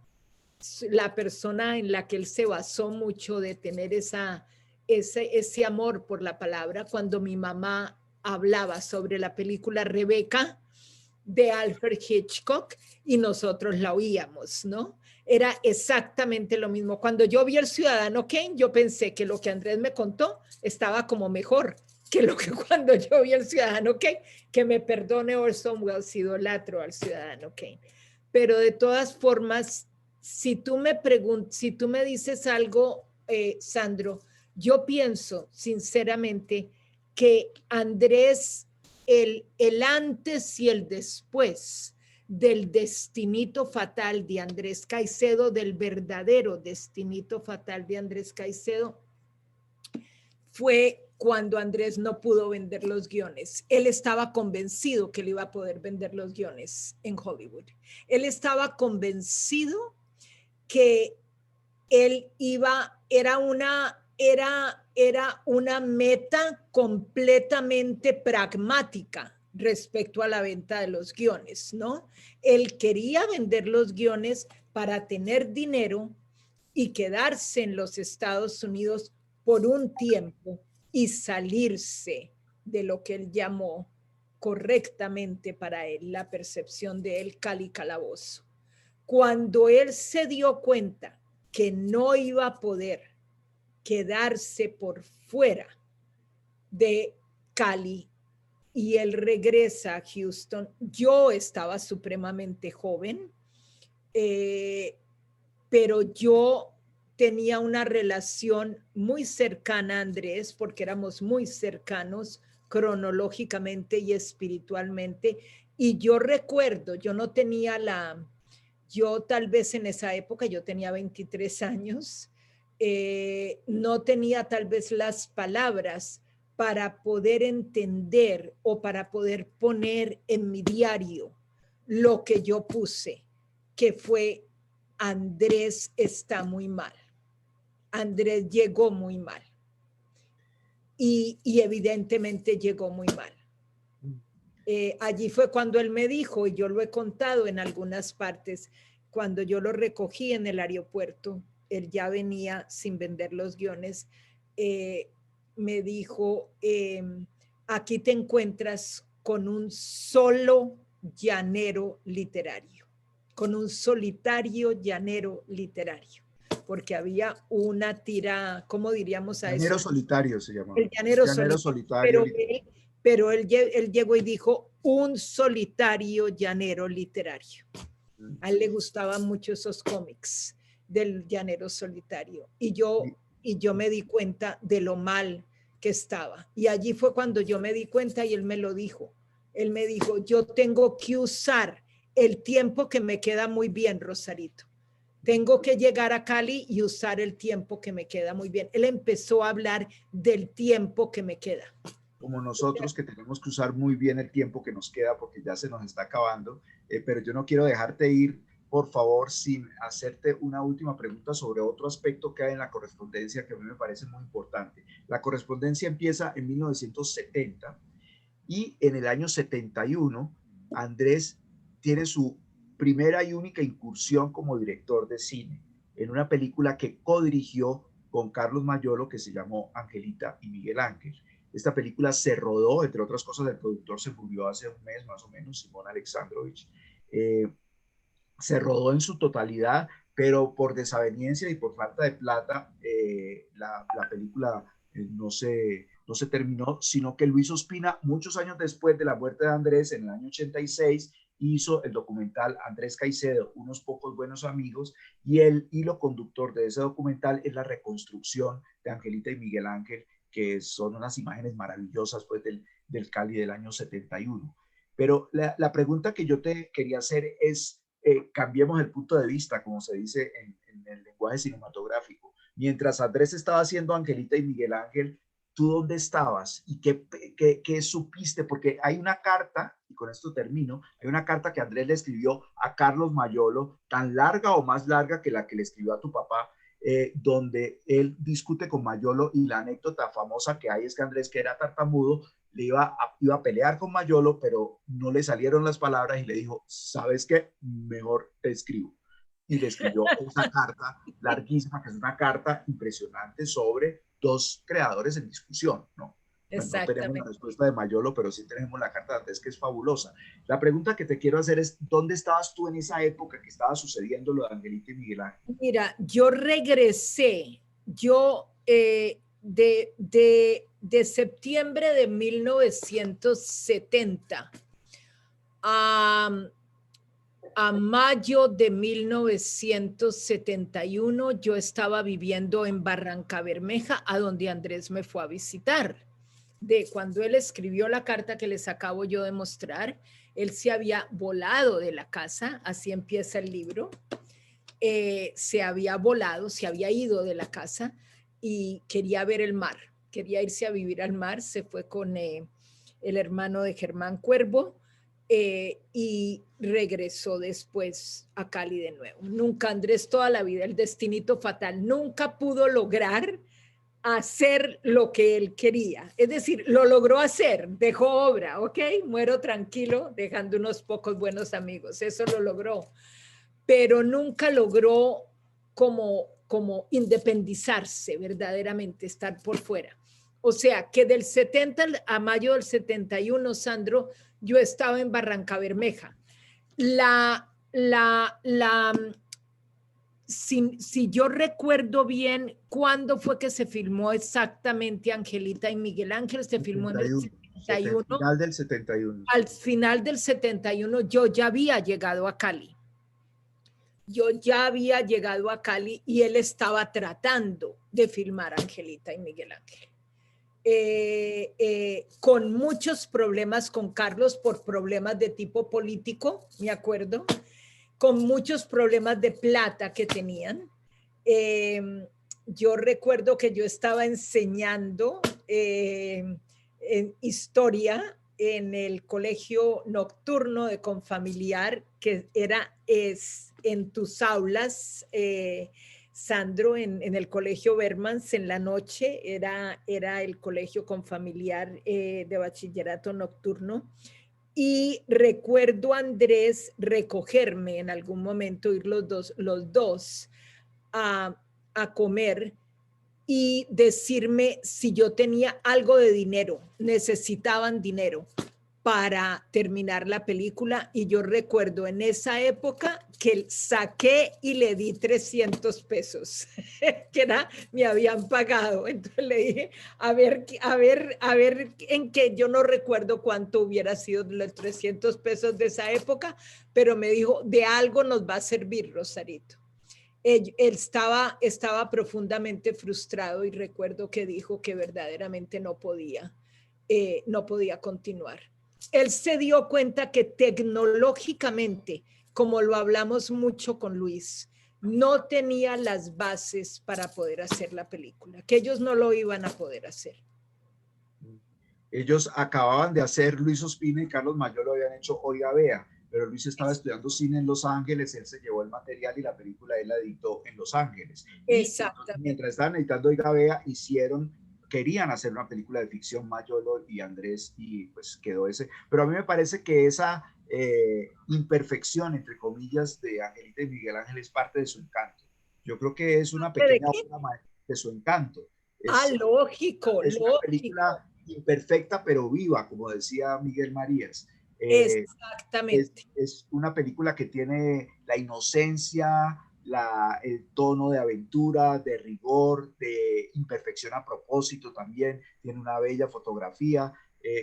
la persona en la que él se basó mucho de tener ese amor por la palabra, cuando mi mamá hablaba sobre la película Rebeca de Alfred Hitchcock y nosotros la oíamos, ¿no? Era exactamente lo mismo. Cuando yo vi el Ciudadano Kane, yo pensé que lo que Andrés me contó estaba como mejor que lo que cuando yo vi el Ciudadano Kane, que me perdone Orson Welles, idolatro al Ciudadano Kane. Pero de todas formas, si tú me dices algo, Sandro, yo pienso sinceramente que Andrés, el antes y el después del destinito fatal de Andrés Caicedo, del verdadero destinito fatal de Andrés Caicedo, fue cuando Andrés no pudo vender los guiones. Él estaba convencido que él iba a poder vender los guiones en Hollywood. Él estaba convencido que él era una meta completamente pragmática respecto a la venta de los guiones, ¿no? Él quería vender los guiones para tener dinero y quedarse en los Estados Unidos por un tiempo y salirse de lo que él llamó correctamente para él, la percepción de él, Cali Calabozo. Cuando él se dio cuenta que no iba a poder quedarse por fuera de Cali y él regresa a Houston, yo estaba supremamente joven, pero yo tenía una relación muy cercana a Andrés, porque éramos muy cercanos cronológicamente y espiritualmente. Y yo recuerdo, yo tal vez en esa época, yo tenía 23 años, no tenía tal vez las palabras para poder entender o para poder poner en mi diario lo que yo puse, que fue: Andrés está muy mal. Andrés llegó muy mal. Y evidentemente llegó muy mal. Allí fue cuando él me dijo, y yo lo he contado en algunas partes, cuando yo lo recogí en el aeropuerto, él ya venía sin vender los guiones, me dijo, aquí te encuentras con un solo llanero literario, con un solitario llanero literario, porque había una tira, ¿cómo diríamos a Llanero eso? solitario se llama. El llanero Solitario. Pero él llegó y dijo, un solitario llanero literario. A él le gustaban mucho esos cómics del llanero solitario. Y yo me di cuenta de lo mal que estaba. Y allí fue cuando yo me di cuenta y él me lo dijo. Él me dijo, yo tengo que usar el tiempo que me queda muy bien, Rosarito. Tengo que llegar a Cali y usar el tiempo que me queda muy bien. Él empezó a hablar del tiempo que me queda. Como nosotros, que tenemos que usar muy bien el tiempo que nos queda porque ya se nos está acabando, pero yo no quiero dejarte ir, por favor, sin hacerte una última pregunta sobre otro aspecto que hay en la correspondencia que a mí me parece muy importante. La correspondencia empieza en 1970 y en el año 71 Andrés tiene su primera y única incursión como director de cine en una película que codirigió con Carlos Mayolo que se llamó Angelita y Miguel Ángel. Esta película se rodó, entre otras cosas, el productor se murió hace un mes más o menos, Simón Alexandrovich. Se rodó en su totalidad, pero por desaveniencia y por falta de plata, la película no se terminó, sino que Luis Ospina, muchos años después de la muerte de Andrés, en el año 86, hizo el documental Andrés Caicedo, Unos pocos buenos amigos, y el hilo conductor de ese documental es la reconstrucción de Angelita y Miguel Ángel, que son unas imágenes maravillosas pues, del Cali del año 71. Pero la pregunta que yo te quería hacer es, cambiemos el punto de vista, como se dice en el lenguaje cinematográfico. Mientras Andrés estaba haciendo Angelita y Miguel Ángel, ¿tú dónde estabas? ¿Y qué supiste? Porque hay una carta, y con esto termino, hay una carta que Andrés le escribió a Carlos Mayolo, tan larga o más larga que la que le escribió a tu papá, donde él discute con Mayolo y la anécdota famosa que hay es que Andrés, que era tartamudo, iba a pelear con Mayolo, pero no le salieron las palabras y le dijo, ¿sabes qué? Mejor te escribo. Y le escribió esa carta larguísima, que es una carta impresionante sobre dos creadores en discusión, ¿no? Pues no tenemos la respuesta de Mayolo, pero sí tenemos la carta de Andrés, que es fabulosa. La pregunta que te quiero hacer es, ¿dónde estabas tú en esa época que estaba sucediendo lo de Angelita y Miguel Ángel? Mira, yo regresé, de septiembre de 1970 a mayo de 1971, yo estaba viviendo en Barranca Bermeja, a donde Andrés me fue a visitar. De cuando él escribió la carta que les acabo yo de mostrar, él se había volado de la casa, así empieza el libro. Se había volado, se había ido de la casa y quería ver el mar, quería irse a vivir al mar, se fue con el hermano de Germán Cuervo y regresó después a Cali de nuevo. Nunca, Andrés, toda la vida, el destinito fatal, nunca pudo lograr hacer lo que él quería. Es decir, lo logró hacer, dejó obra, ¿ok? Muero tranquilo, dejando unos pocos buenos amigos, eso lo logró, pero nunca logró como como independizarse verdaderamente, estar por fuera. O sea, que del 70 a mayo del 71, Sandro, yo estaba en Barrancabermeja. Si yo recuerdo bien, ¿cuándo fue que se filmó exactamente Angelita y Miguel Ángel? Se filmó en el 71. Final del 71. Al final del 71 yo ya había llegado a Cali. Yo ya había llegado a Cali y él estaba tratando de filmar Angelita y Miguel Ángel. Con muchos problemas con Carlos por problemas de tipo político, me acuerdo, con muchos problemas de plata que tenían. Yo recuerdo que yo estaba enseñando en historia en el colegio nocturno de Confamiliar, que es en tus aulas, Sandro, en el colegio Bermans, en la noche, era el colegio Confamiliar de bachillerato nocturno. Y recuerdo a Andrés recogerme en algún momento, ir los dos a comer y decirme si yo tenía algo de dinero, necesitaban dinero para terminar la película. Y yo recuerdo en esa época que saqué y le di 300 pesos, que me habían pagado. Entonces le dije, a ver, en qué, yo no recuerdo cuánto hubiera sido los 300 pesos de esa época, pero me dijo, de algo nos va a servir, Rosarito. Él estaba profundamente frustrado y recuerdo que dijo que verdaderamente no podía continuar. Él se dio cuenta que tecnológicamente, como lo hablamos mucho con Luis, no tenía las bases para poder hacer la película, que ellos no lo iban a poder hacer. Ellos acababan de hacer, Luis Ospina y Carlos Mayor lo habían hecho Oiga Vea, pero Luis estaba estudiando cine en Los Ángeles, él se llevó el material y la película él la editó en Los Ángeles. Exactamente. Y mientras estaban editando Oiga Vea, querían hacer una película de ficción, Mayolo y Andrés, y pues quedó ese. Pero a mí me parece que esa imperfección, entre comillas, de Angelita y Miguel Ángel es parte de su encanto. Yo creo que es una pequeña obra de su encanto. Lógico. Es una película imperfecta pero viva, como decía Miguel Marías. Exactamente. Es una película que tiene la inocencia, el tono de aventura, de rigor, de imperfección a propósito también, tiene una bella fotografía.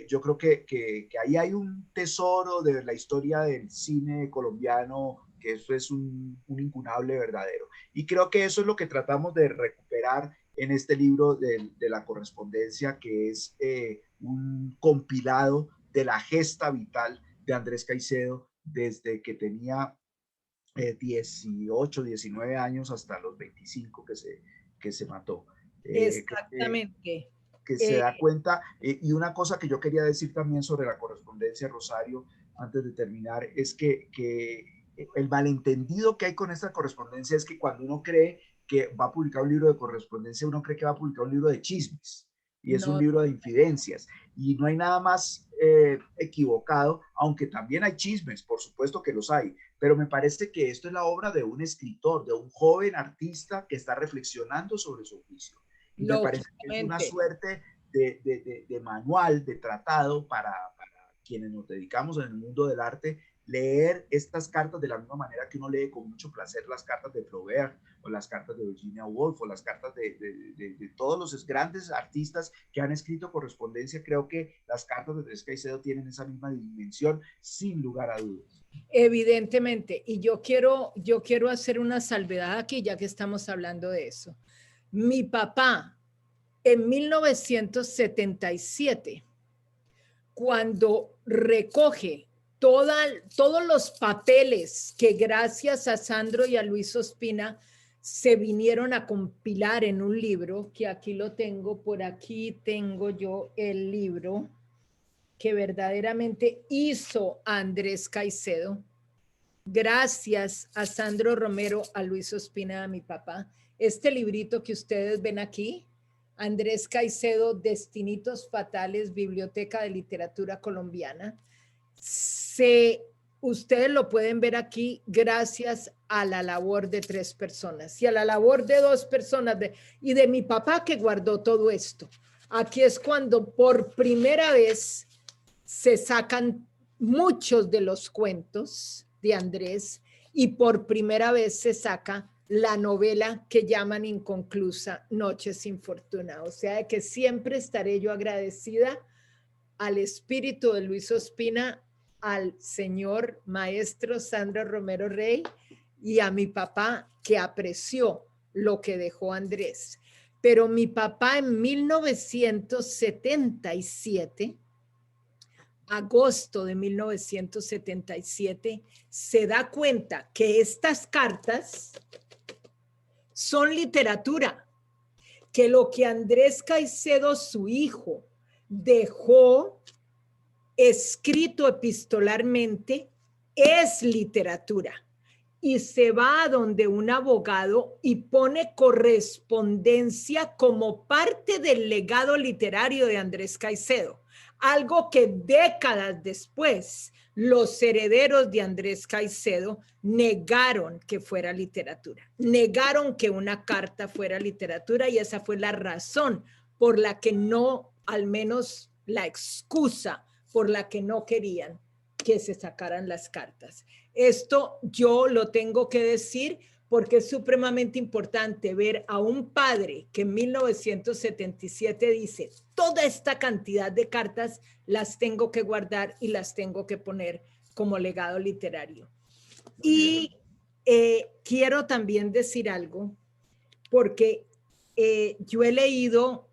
Yo creo que ahí hay un tesoro de la historia del cine colombiano, que eso es un incunable verdadero. Y creo que eso es lo que tratamos de recuperar en este libro de la correspondencia, que es un compilado de la gesta vital de Andrés Caicedo desde que tenía 18, 19 años hasta los 25 que se mató. Exactamente. Que se da cuenta, y una cosa que yo quería decir también sobre la correspondencia, Rosario, antes de terminar, es que el malentendido que hay con esta correspondencia es que cuando uno cree que va a publicar un libro de correspondencia, uno cree que va a publicar un libro de chismes, y es un libro de infidencias, y no hay nada más equivocado, aunque también hay chismes, por supuesto que los hay, pero me parece que esto es la obra de un escritor, de un joven artista que está reflexionando sobre su oficio, y me parece que es una suerte de manual, de tratado para quienes nos dedicamos en el mundo del arte, leer estas cartas de la misma manera que uno lee con mucho placer las cartas de Flaubert o las cartas de Virginia Woolf o las cartas de todos los grandes artistas que han escrito correspondencia. Creo que las cartas de Andrés Caicedo tienen esa misma dimensión, sin lugar a dudas. Evidentemente, y yo quiero hacer una salvedad aquí, ya que estamos hablando de eso. Mi papá, en 1977, cuando recoge todos los papeles que gracias a Sandro y a Luis Ospina se vinieron a compilar en un libro, que aquí lo tengo, por aquí tengo yo el libro que verdaderamente hizo Andrés Caicedo, gracias a Sandro Romero, a Luis Ospina, a mi papá. Este librito que ustedes ven aquí, Andrés Caicedo, Destinitos Fatales, Biblioteca de Literatura Colombiana, se ustedes lo pueden ver aquí gracias a la labor de 3 personas y a la labor de 2 personas y de mi papá que guardó todo esto. Aquí es cuando por primera vez se sacan muchos de los cuentos de Andrés y por primera vez se saca la novela que llaman inconclusa Noches sin Fortuna. O sea que siempre estaré yo agradecida al espíritu de Luis Ospina, al señor maestro Sandro Romero Rey y a mi papá que apreció lo que dejó Andrés. Pero mi papá en 1977, agosto de 1977, se da cuenta que estas cartas son literatura, que lo que Andrés Caicedo, su hijo, dejó escrito epistolarmente es literatura. Y se va a donde un abogado y pone correspondencia como parte del legado literario de Andrés Caicedo. Algo que décadas después los herederos de Andrés Caicedo negaron que fuera literatura, negaron que una carta fuera literatura y esa fue la razón por la que no, al menos la excusa por la que no querían que se sacaran las cartas. Esto yo lo tengo que decir porque es supremamente importante ver a un padre que en 1977 dice, toda esta cantidad de cartas las tengo que guardar y las tengo que poner como legado literario. Y quiero también decir algo, porque yo he leído,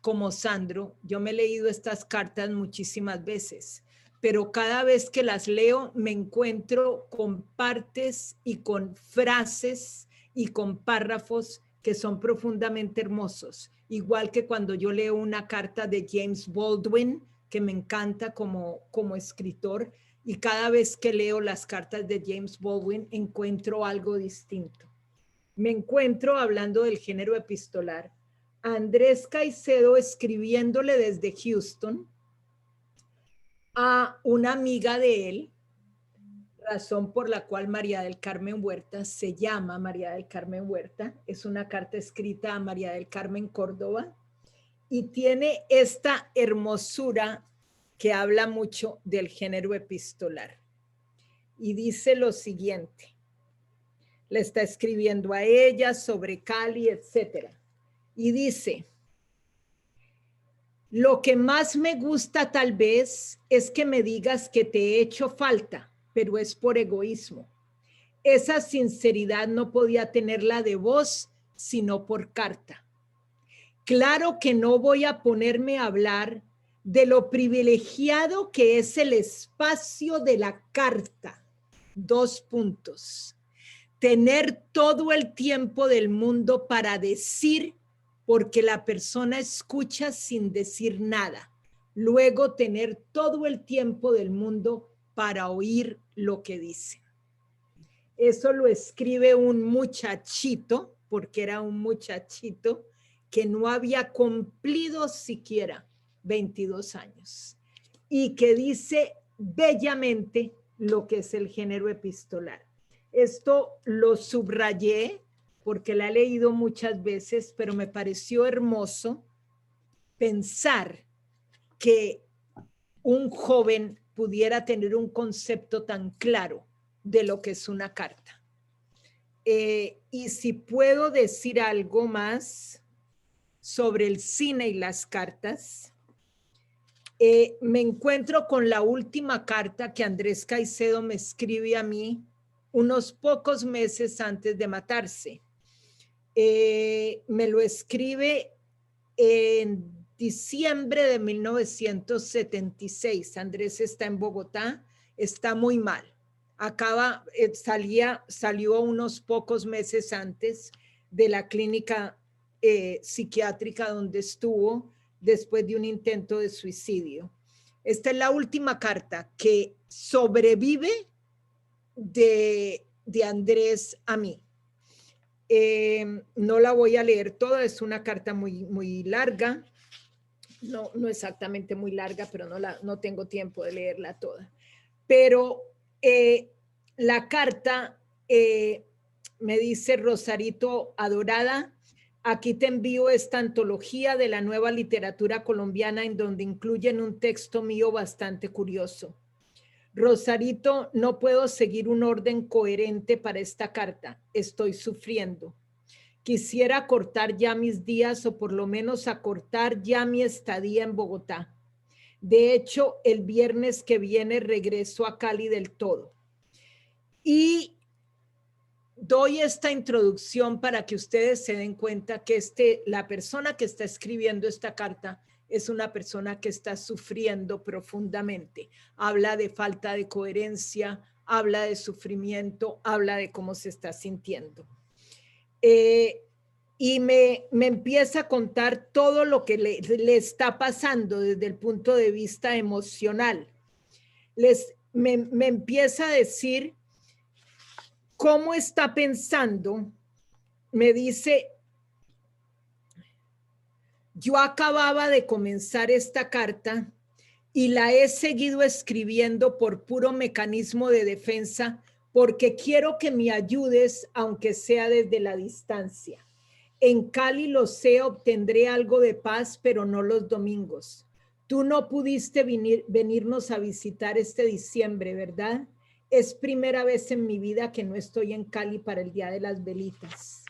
como Sandro, yo me he leído estas cartas muchísimas veces, pero cada vez que las leo me encuentro con partes y con frases y con párrafos que son profundamente hermosos. Igual que cuando yo leo una carta de James Baldwin, que me encanta como escritor, y cada vez que leo las cartas de James Baldwin encuentro algo distinto. Me encuentro, hablando del género epistolar, a Andrés Caicedo escribiéndole desde Houston a una amiga de él, razón por la cual María del Carmen Huerta se llama María del Carmen Huerta. Es una carta escrita a María del Carmen Córdoba y tiene esta hermosura que habla mucho del género epistolar. Y dice lo siguiente, le está escribiendo a ella sobre Cali, etcétera. Y dice, lo que más me gusta tal vez es que me digas que te he hecho falta, pero es por egoísmo. Esa sinceridad no podía tenerla de voz, sino por carta. Claro que no voy a ponerme a hablar de lo privilegiado que es el espacio de la carta. 2 puntos. Tener todo el tiempo del mundo para decir, porque la persona escucha sin decir nada. Luego tener todo el tiempo del mundo para oír lo que dice. Eso lo escribe un muchachito, porque era un muchachito que no había cumplido siquiera 22 años y que dice bellamente lo que es el género epistolar. Esto lo subrayé porque la he leído muchas veces, pero me pareció hermoso pensar que un joven pudiera tener un concepto tan claro de lo que es una carta. Y si puedo decir algo más sobre el cine y las cartas, me encuentro con la última carta que Andrés Caicedo me escribe a mí unos pocos meses antes de matarse. Me lo escribe en diciembre de 1976. Andrés está en Bogotá, está muy mal. Salió unos pocos meses antes de la clínica psiquiátrica donde estuvo después de un intento de suicidio. Esta es la última carta que sobrevive de Andrés a mí. No la voy a leer toda, es una carta muy larga, no exactamente muy larga, pero no tengo tiempo de leerla toda. Pero la carta me dice Rosarito Adorada, aquí te envío esta antología de la nueva literatura colombiana en donde incluyen un texto mío bastante curioso. Rosarito, no puedo seguir un orden coherente para esta carta. Estoy sufriendo. Quisiera acortar ya mis días o por lo menos acortar ya mi estadía en Bogotá. De hecho, el viernes que viene regreso a Cali del todo. Y doy esta introducción para que ustedes se den cuenta que la persona que está escribiendo esta carta es una persona que está sufriendo profundamente. Habla de falta de coherencia, habla de sufrimiento, habla de cómo se está sintiendo. Y me empieza a contar todo lo que le está pasando desde el punto de vista emocional. Me empieza a decir cómo está pensando. Me dice, yo acababa de comenzar esta carta y la he seguido escribiendo por puro mecanismo de defensa porque quiero que me ayudes, aunque sea desde la distancia. En Cali lo sé, obtendré algo de paz, pero no los domingos. Tú no pudiste venirnos a visitar este diciembre, ¿verdad? Es primera vez en mi vida que no estoy en Cali para el Día de las Velitas.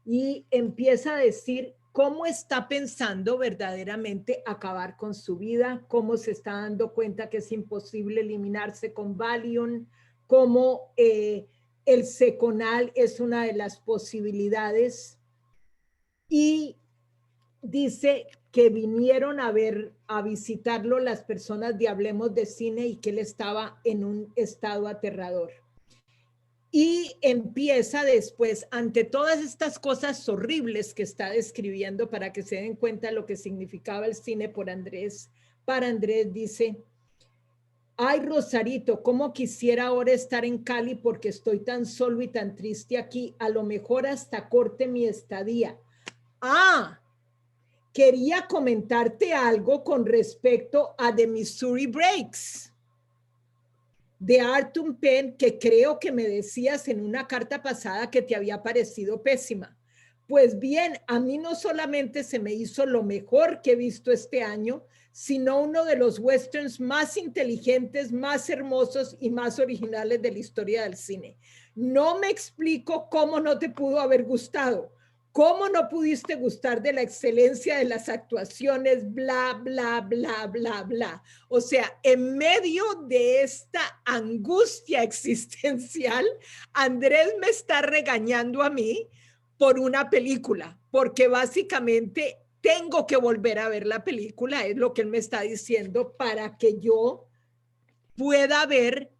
Y empieza a decir cómo está pensando verdaderamente acabar con su vida, cómo se está dando cuenta que es imposible eliminarse con Valium, cómo el Seconal es una de las posibilidades. Y dice que vinieron a visitarlo las personas de Hablemos de Cine y que él estaba en un estado aterrador. Y empieza después, ante todas estas cosas horribles que está describiendo para que se den cuenta de lo que significaba el cine para Andrés dice, ay Rosarito, cómo quisiera ahora estar en Cali porque estoy tan solo y tan triste aquí, a lo mejor hasta corte mi estadía. Quería comentarte algo con respecto a The Missouri Breaks de Arthur Penn, que creo que me decías en una carta pasada que te había parecido pésima. Pues bien, a mí no solamente se me hizo lo mejor que he visto este año, sino uno de los westerns más inteligentes, más hermosos y más originales de la historia del cine. No me explico cómo no te pudo haber gustado. ¿Cómo no pudiste gustar de la excelencia de las actuaciones? Bla, bla, bla, bla, bla. O sea, en medio de esta angustia existencial, Andrés me está regañando a mí por una película, porque básicamente tengo que volver a ver la película, es lo que él me está diciendo, para que yo pueda ver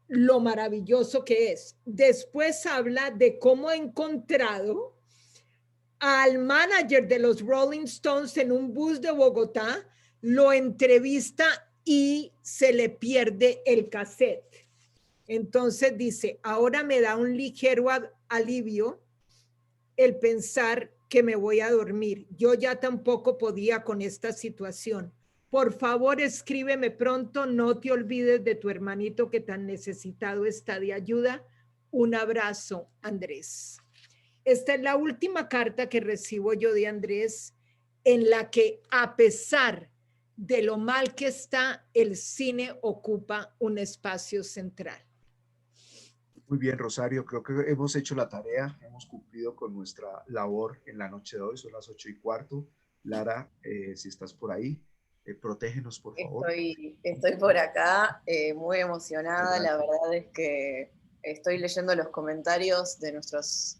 lo maravilloso que es. Después habla de cómo ha encontrado al manager de los Rolling Stones en un bus de Bogotá, lo entrevista y se le pierde el cassette. Entonces dice, ahora me da un ligero alivio el pensar que me voy a dormir. Yo ya tampoco podía con esta situación. Por favor, escríbeme pronto, no te olvides de tu hermanito que tan necesitado está de ayuda. Un abrazo, Andrés. Esta es la última carta que recibo yo de Andrés, en la que a pesar de lo mal que está, el cine ocupa un espacio central. Muy bien, Rosario, creo que hemos hecho la tarea, hemos cumplido con nuestra labor en la noche de hoy, son las 8:15. Lara, si estás por ahí, protégenos, por favor. Estoy por acá, muy emocionada, la verdad es que estoy leyendo los comentarios de nuestros,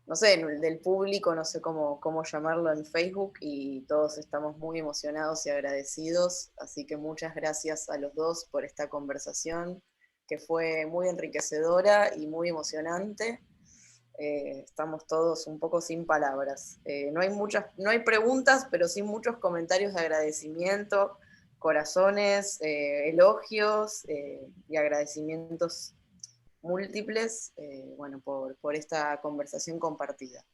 no sé, del público, no sé cómo llamarlo en Facebook, y todos estamos muy emocionados y agradecidos, así que muchas gracias a los dos por esta conversación, que fue muy enriquecedora y muy emocionante. Estamos todos un poco sin palabras. No hay preguntas, pero sí muchos comentarios de agradecimiento, corazones, elogios y agradecimientos múltiples, bueno, por esta conversación compartida.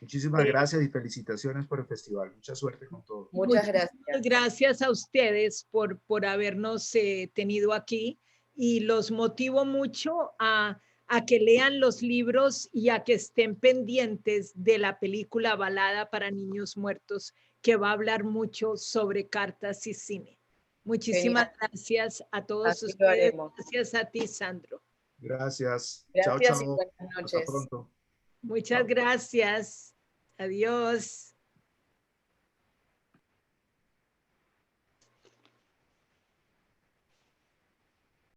Muchísimas gracias y felicitaciones por el festival. Mucha suerte con todo. Muchas gracias. Gracias a ustedes por habernos tenido aquí. y los motivo mucho a que lean los libros y a que estén pendientes de la película Balada para Niños Muertos, que va a hablar mucho sobre cartas y cine. Muchísimas Genial. gracias a todos Así lo ustedes. haremos. Gracias a ti, Sandro. Gracias. Chao, Gracias y chao. buenas Hasta noches. pronto. Muchas Chao. gracias. Adiós.